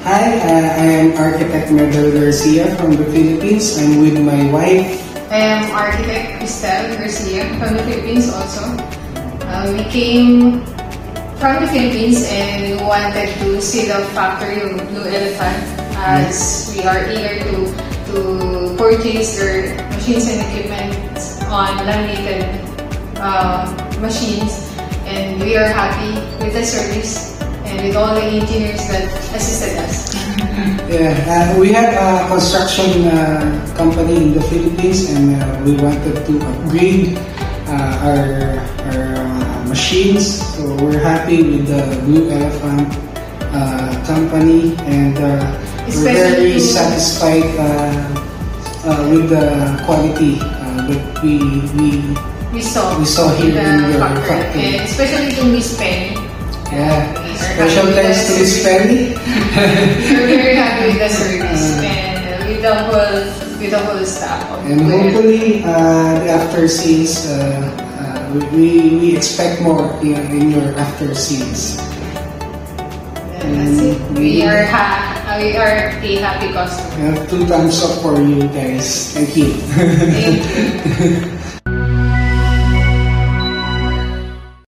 Hi, I am architect Medel Garcia from the Philippines. I'm with my wife. I am architect Cristel Garcia from the Philippines also. We came from the Philippines and we wanted to see the factory of Blue Elephant as we are eager to purchase their machines and equipment on laminated machines, and we are happy with the service and with all the engineers that assisted us. Yeah, we have a construction company in the Philippines, and we wanted to upgrade our machines. So we're happy with the Blue Elephant company, and we're very satisfied with the quality that we saw here in the factory. And especially to Miss Penny. Yeah, special thanks to Miss Penny. We're very happy with the service and with the whole staff. And hopefully, the after sales, we expect more in your after sales. That's it. We are a happy customer. We have 2 thumbs up for you guys. Thank you. Thank you.